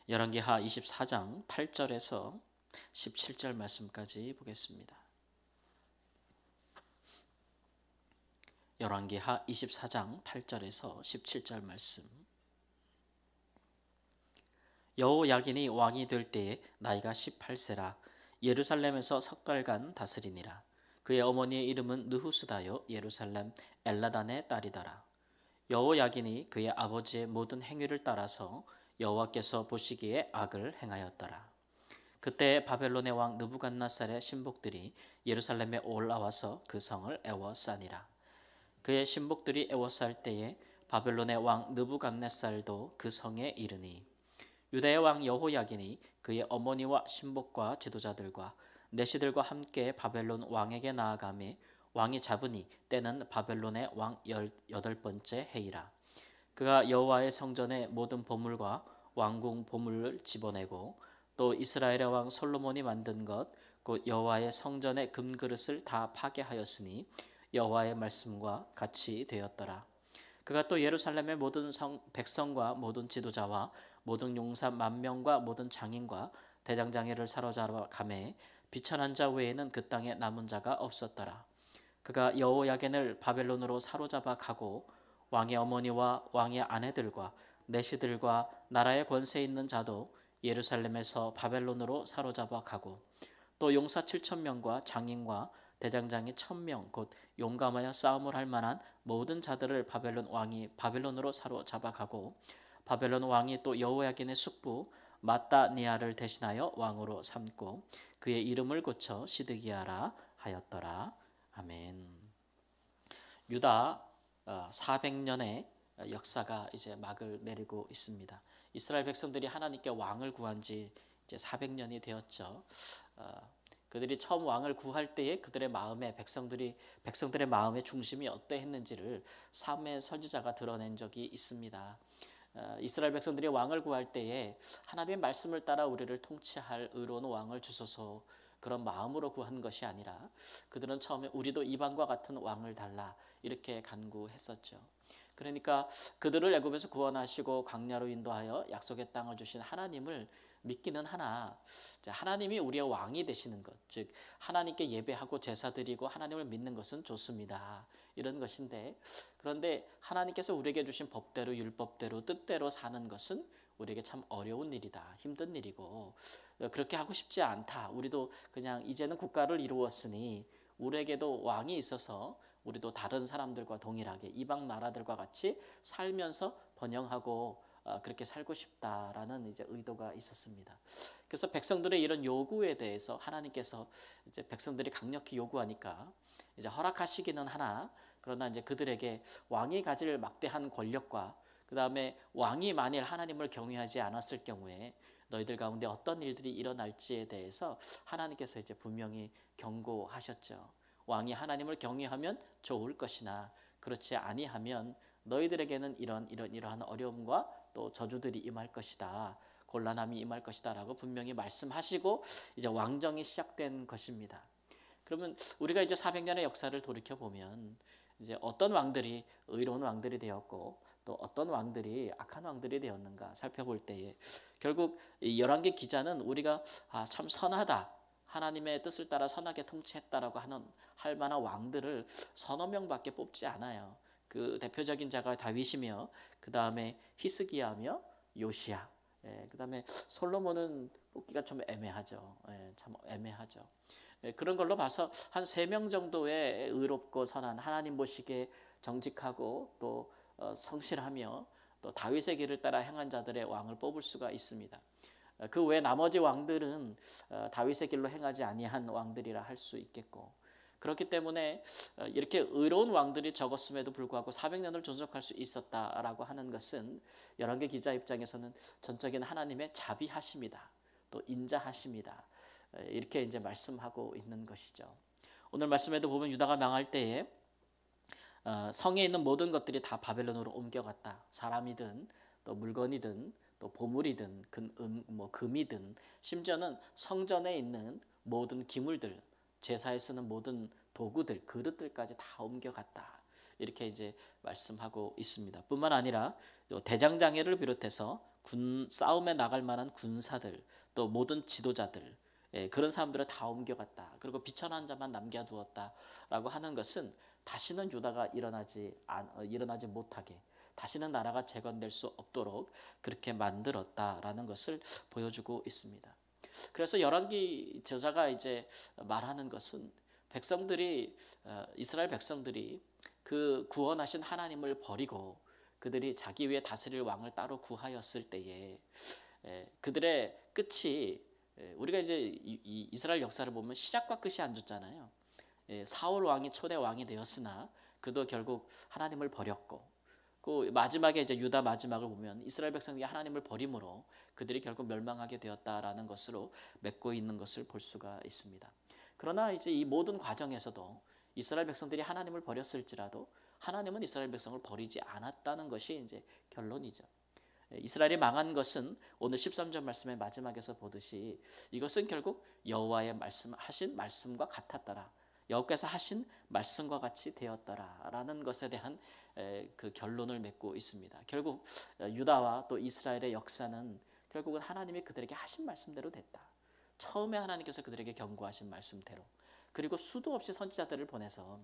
열왕기하 24장 8절에서 17절 말씀까지 보겠습니다. 열왕기하 24장 8절에서 17절 말씀. 여호야긴이 왕이 될 때에 나이가 18세라 예루살렘에서 석 달간 다스리니라. 그의 어머니의 이름은 느후스다요 예루살렘 엘라단의 딸이더라. 여호야긴이 그의 아버지의 모든 행위를 따라서 여호와께서 보시기에 악을 행하였더라. 그때 바벨론의 왕 느부갓네살의 신복들이 예루살렘에 올라와서 그 성을 애워싸니라. 그의 신복들이 애워쌀 때에 바벨론의 왕 느부갓네살도 그 성에 이르니 유다의 왕 여호야긴이 그의 어머니와 신복과 지도자들과 내시들과 함께 바벨론 왕에게 나아가매 왕이 잡으니 때는 바벨론의 왕 18번째 해이라. 그가 여호와의 성전의 모든 보물과 왕궁 보물을 집어내고 또 이스라엘의 왕 솔로몬이 만든 것 곧 여호와의 성전의 금그릇을 다 파괴하였으니 여호와의 말씀과 같이 되었더라. 그가 또 예루살렘의 모든 백성과 모든 지도자와 모든 용사 10,000명과 모든 장인과 대장장이를 사로잡아가매 비천한 자 외에는 그 땅에 남은 자가 없었더라. 그가 여호야긴을 바벨론으로 사로잡아 가고 왕의 어머니와 왕의 아내들과 내시들과 나라의 권세 있는 자도 예루살렘에서 바벨론으로 사로잡아 가고 또 용사 7,000명과 장인과 대장장이 1,000명 곧 용감하여 싸움을 할 만한 모든 자들을 바벨론 왕이 바벨론으로 사로잡아 가고 바벨론 왕이 또 여호야긴의 숙부 마따니아를 대신하여 왕으로 삼고 그의 이름을 고쳐 시드기야라 하였더라. 아멘. 유다 400년의 역사가 이제 막을 내리고 있습니다. 이스라엘 백성들이 하나님께 왕을 구한 지 이제 400년이 되었죠. 그들이 처음 왕을 구할 때에 그들의 마음에 백성들의 마음의 중심이 어떠했는지를 사무엘 선지자가 드러낸 적이 있습니다. 이스라엘 백성들이 왕을 구할 때에 하나님의 말씀을 따라 우리를 통치할 의로운 왕을 주소서 그런 마음으로 구한 것이 아니라 그들은 처음에 우리도 이방과 같은 왕을 달라 이렇게 간구했었죠. 그러니까 그들을 애굽에서 구원하시고 광야로 인도하여 약속의 땅을 주신 하나님을 믿기는 하나 하나님이 우리의 왕이 되시는 것, 즉 하나님께 예배하고 제사 드리고 하나님을 믿는 것은 좋습니다. 이런 것인데 그런데 하나님께서 우리에게 주신 법대로 율법대로 뜻대로 사는 것은 우리에게 참 어려운 일이다. 힘든 일이고 그렇게 하고 싶지 않다. 우리도 그냥 이제는 국가를 이루었으니 우리에게도 왕이 있어서 우리도 다른 사람들과 동일하게 이방 나라들과 같이 살면서 번영하고 그렇게 살고 싶다라는 이제 의도가 있었습니다. 그래서 백성들의 이런 요구에 대해서 하나님께서 이제 백성들이 강력히 요구하니까 이제 허락하시기는 하나 그러나 이제 그들에게 왕이 가질 막대한 권력과 그 다음에 왕이 만일 하나님을 경외하지 않았을 경우에 너희들 가운데 어떤 일들이 일어날지에 대해서 하나님께서 이제 분명히 경고하셨죠. 왕이 하나님을 경외하면 좋을 것이나 그렇지 아니하면 너희들에게는 이러한 어려움과 또 저주들이 임할 것이다. 곤란함이 임할 것이다 라고 분명히 말씀하시고 이제 왕정이 시작된 것입니다. 그러면 우리가 이제 400년의 역사를 돌이켜 보면 이제 어떤 왕들이 의로운 왕들이 되었고 또 어떤 왕들이 악한 왕들이 되었는가 살펴볼 때에 결국 이 열왕기 기자는 우리가 참 선하다. 하나님의 뜻을 따라 선하게 통치했다라고 할 만한 왕들을 서너 명밖에 뽑지 않아요. 그 대표적인 자가 다윗이며 그 다음에 히스기야며 요시야. 그 다음에 솔로몬은 뽑기가 좀 애매하죠. 참 애매하죠. 그런 걸로 봐서 한 3명 정도의 의롭고 선한 하나님 보시기에 정직하고 또 성실하며 또 다윗의 길을 따라 행한 자들의 왕을 뽑을 수가 있습니다. 그 외 나머지 왕들은 다윗의 길로 행하지 아니한 왕들이라 할 수 있겠고 그렇기 때문에 이렇게 의로운 왕들이 적었음에도 불구하고 400년을 존속할 수 있었다라고 하는 것은 열왕기 기자 입장에서는 전적인 하나님의 자비하심이다. 또 인자하심이다. 이렇게 이제 말씀하고 있는 것이죠. 오늘 말씀에도 보면 유다가 망할 때에 성에 있는 모든 것들이 다 바벨론으로 옮겨갔다. 사람이든 또 물건이든 또 보물이든 금이든 심지어는 성전에 있는 모든 기물들 제사에 쓰는 모든 도구들 그릇들까지 다 옮겨갔다. 이렇게 이제 말씀하고 있습니다. 뿐만 아니라 대장장이를 비롯해서 군 싸움에 나갈 만한 군사들, 또 모든 지도자들, 그런 사람들을 다 옮겨갔다. 그리고 비천한 자만 남겨두었다라고 하는 것은 다시는 유다가 일어나지 못하게, 다시는 나라가 재건될 수 없도록 그렇게 만들었다라는 것을 보여주고 있습니다. 그래서 열왕기 저자가 이제 말하는 것은 이스라엘 백성들이 그 구원하신 하나님을 버리고 그들이 자기 위에 다스릴 왕을 따로 구하였을 때에 그들의 끝이, 우리가 이제 이스라엘 역사를 보면 시작과 끝이 안 좋잖아요. 사울 왕이 초대 왕이 되었으나 그도 결국 하나님을 버렸고, 그 마지막에 이제 유다 마지막을 보면 이스라엘 백성이 하나님을 버림으로 그들이 결국 멸망하게 되었다라는 것으로 맺고 있는 것을 볼 수가 있습니다. 그러나 이제 이 모든 과정에서도 이스라엘 백성들이 하나님을 버렸을지라도 하나님은 이스라엘 백성을 버리지 않았다는 것이 이제 결론이죠. 이스라엘이 망한 것은 오늘 13절 말씀의 마지막에서 보듯이 이것은 결국 여호와의 하신 말씀과 같았더라. 여호와께서 하신 말씀과 같이 되었더라라는 것에 대한 그 결론을 맺고 있습니다. 결국 유다와 또 이스라엘의 역사는 결국은 하나님이 그들에게 하신 말씀대로 됐다. 처음에 하나님께서 그들에게 경고하신 말씀대로, 그리고 수도 없이 선지자들을 보내서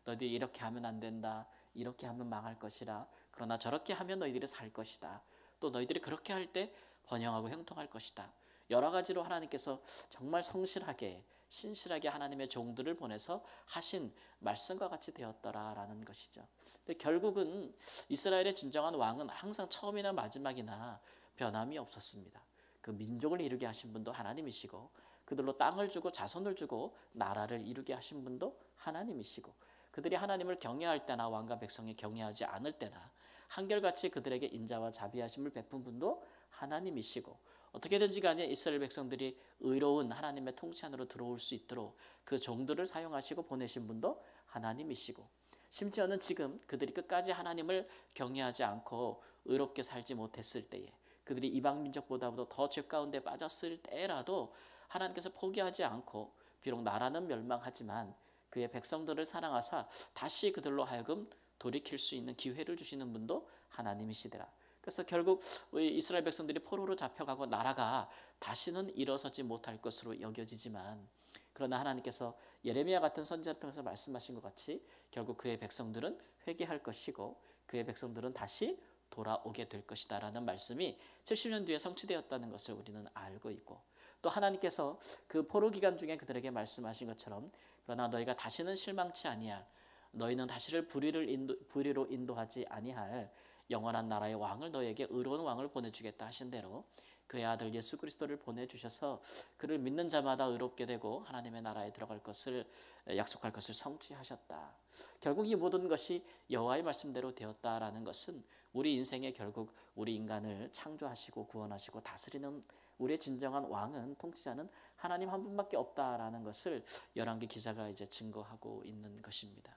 너희들이 이렇게 하면 안 된다, 이렇게 하면 망할 것이라, 그러나 저렇게 하면 너희들이 살 것이다, 또 너희들이 그렇게 할 때 번영하고 형통할 것이다, 여러 가지로 하나님께서 정말 성실하게 신실하게 하나님의 종들을 보내서 하신 말씀과 같이 되었더라라는 것이죠. 근데 결국은 이스라엘의 진정한 왕은 항상 처음이나 마지막이나 변함이 없었습니다. 그 민족을 이루게 하신 분도 하나님이시고, 그들로 땅을 주고 자손을 주고 나라를 이루게 하신 분도 하나님이시고, 그들이 하나님을 경외할 때나 왕과 백성이 경외하지 않을 때나 한결같이 그들에게 인자와 자비하심을 베푼 분도 하나님이시고, 어떻게든지 간에 이스라엘 백성들이 의로운 하나님의 통치 안으로 들어올 수 있도록 그 종들을 사용하시고 보내신 분도 하나님이시고, 심지어는 지금 그들이 끝까지 하나님을 경외하지 않고 의롭게 살지 못했을 때에, 그들이 이방 민족보다도 더 죄 가운데 빠졌을 때라도 하나님께서 포기하지 않고 비록 나라는 멸망하지만 그의 백성들을 사랑하사 다시 그들로 하여금 돌이킬 수 있는 기회를 주시는 분도 하나님이시더라. 그래서 결국 이스라엘 백성들이 포로로 잡혀가고 나라가 다시는 일어서지 못할 것으로 여겨지지만, 그러나 하나님께서 예레미야 같은 선지자를 통해서 말씀하신 것 같이 결국 그의 백성들은 회개할 것이고 그의 백성들은 다시 돌아오게 될 것이다 라는 말씀이 70년 뒤에 성취되었다는 것을 우리는 알고 있고, 또 하나님께서 그 포로 기간 중에 그들에게 말씀하신 것처럼 그러나 너희가 다시는 실망치 아니할, 너희는 다시를 불의로 인도하지 아니할 영원한 나라의 왕을, 너희에게 의로운 왕을 보내주겠다 하신 대로 그의 아들 예수 그리스도를 보내주셔서 그를 믿는 자마다 의롭게 되고 하나님의 나라에 들어갈 것을 약속할 것을 성취하셨다. 결국 이 모든 것이 여호와의 말씀대로 되었다라는 것은 우리 인생에 결국 우리 인간을 창조하시고 구원하시고 다스리는 우리의 진정한 왕은, 통치자는 하나님 한 분밖에 없다라는 것을 열왕기 기자가 이제 증거하고 있는 것입니다.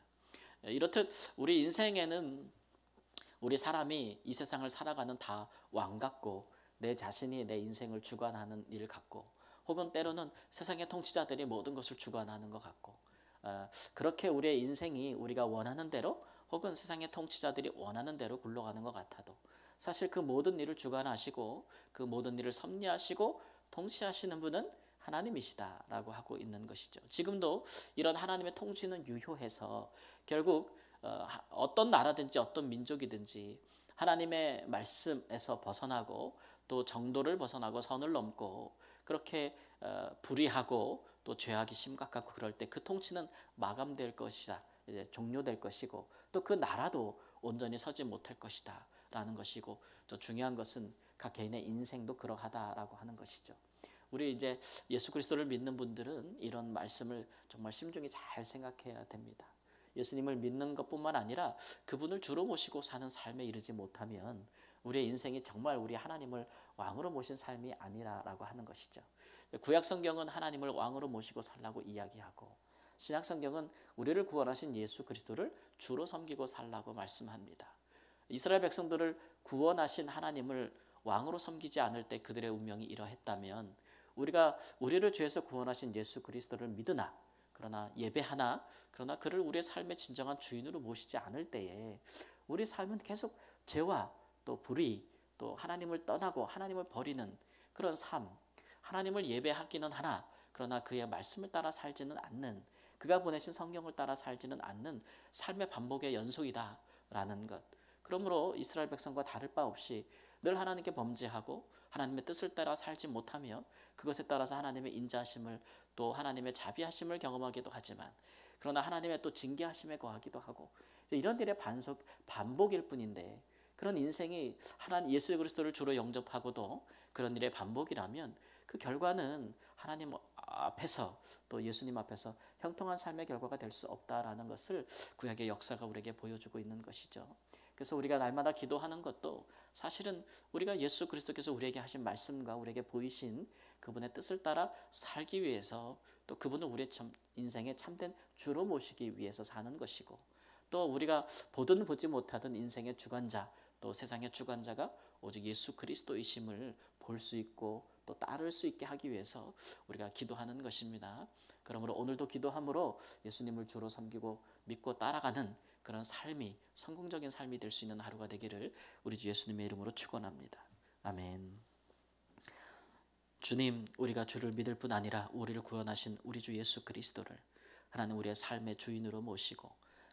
이렇듯 우리 인생에는 우리 사람이 이 세상을 살아가는 다 왕 같고, 내 자신이 내 인생을 주관하는 일 같고, 혹은 때로는 세상의 통치자들이 모든 것을 주관하는 것 같고, 그렇게 우리의 인생이 우리가 원하는 대로 혹은 세상의 통치자들이 원하는 대로 굴러가는 것 같아도 사실 그 모든 일을 주관하시고 그 모든 일을 섭리하시고 통치하시는 분은 하나님이시다라고 하고 있는 것이죠. 지금도 이런 하나님의 통치는 유효해서 결국 어떤 나라든지 어떤 민족이든지 하나님의 말씀에서 벗어나고 또 정도를 벗어나고 선을 넘고 그렇게 불의하고 또 죄악이 심각하고 그럴 때 그 통치는 마감될 것이다, 이제 종료될 것이고, 또 그 나라도 온전히 서지 못할 것이다 라는 것이고, 또 중요한 것은 각 개인의 인생도 그러하다라고 하는 것이죠. 우리 이제 예수 그리스도를 믿는 분들은 이런 말씀을 정말 심중히 잘 생각해야 됩니다. 예수님을 믿는 것뿐만 아니라 그분을 주로 모시고 사는 삶에 이르지 못하면 우리의 인생이 정말 우리 하나님을 왕으로 모신 삶이 아니라라고 하는 것이죠. 구약 성경은 하나님을 왕으로 모시고 살라고 이야기하고, 신약 성경은 우리를 구원하신 예수 그리스도를 주로 섬기고 살라고 말씀합니다. 이스라엘 백성들을 구원하신 하나님을 왕으로 섬기지 않을 때 그들의 운명이 이러했다면, 우리를 죄에서 구원하신 예수 그리스도를 믿으나 그러나 예배하나 그러나 그를 우리의 삶의 진정한 주인으로 모시지 않을 때에 우리 삶은 계속 죄와 또 불의 또 하나님을 떠나고 하나님을 버리는 그런 삶, 하나님을 예배하기는 하나 그러나 그의 말씀을 따라 살지는 않는, 그가 보내신 성경을 따라 살지는 않는 삶의 반복의 연속이다라는 것. 그러므로 이스라엘 백성과 다를 바 없이 늘 하나님께 범죄하고 하나님의 뜻을 따라 살지 못하며 그것에 따라서 하나님의 인자하심을 또 하나님의 자비하심을 경험하기도 하지만 그러나 하나님의 또 징계하심에 거하기도 하고 이런 일의 반복일 뿐인데, 그런 인생이 하나님 예수 그리스도를 주로 영접하고도 그런 일의 반복이라면 그 결과는 하나님 앞에서 또 예수님 앞에서 형통한 삶의 결과가 될 수 없다라는 것을 구약의 역사가 우리에게 보여주고 있는 것이죠. 그래서 우리가 날마다 기도하는 것도 사실은 우리가 예수 그리스도께서 우리에게 하신 말씀과 우리에게 보이신 그분의 뜻을 따라 살기 위해서 또 그분을 우리의 인생의 참된 주로 모시기 위해서 사는 것이고, 또 우리가 보든 보지 못하던 인생의 주관자 또 세상의 주관자가 오직 예수 그리스도이심을 볼 수 있고 또 따를 수 있게 하기 위해서 우리가 기도하는 것입니다. 그러므로 오늘도 기도함으로 예수님을 주로 섬기고 믿고 따라가는 그런 삶이 성공적인 삶이 될 수 있는 하루가 되기를 우리 주 예수님의 이름으로 축원합니다. 아멘. 주님, 우리가 주를 믿을 뿐 아니라 우리를 구원하신 우리 주 예수 그리스도를 하나님 우리의 삶의 주인으로 모시고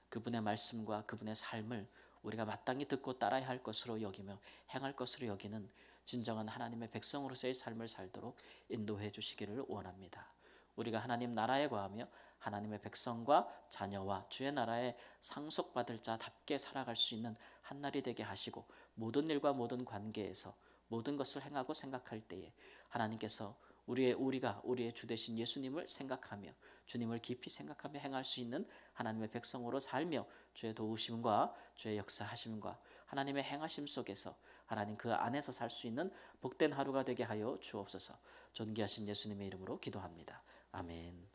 그분의 말씀과 그분의 삶을 우리가 마땅히 듣고 따라야 할 것으로 여기며 행할 것으로 여기는 진정한 하나님의 백성으로서의 삶을 살도록 인도해 주시기를 원합니다. 우리가 하나님 나라에 거하며 하나님의 백성과 자녀와 주의 나라에 상속받을 자답게 살아갈 수 있는 한날이 되게 하시고 모든 일과 모든 관계에서 모든 것을 행하고 생각할 때에 하나님께서 우리가 우리의 주 되신 예수님을 생각하며 주님을 깊이 생각하며 행할 수 있는 하나님의 백성으로 살며 주의 도우심과 주의 역사하심과 하나님의 행하심 속에서 하나님 그 안에서 살 수 있는 복된 하루가 되게 하여 주옵소서. 존귀하신 예수님의 이름으로 기도합니다. 아멘.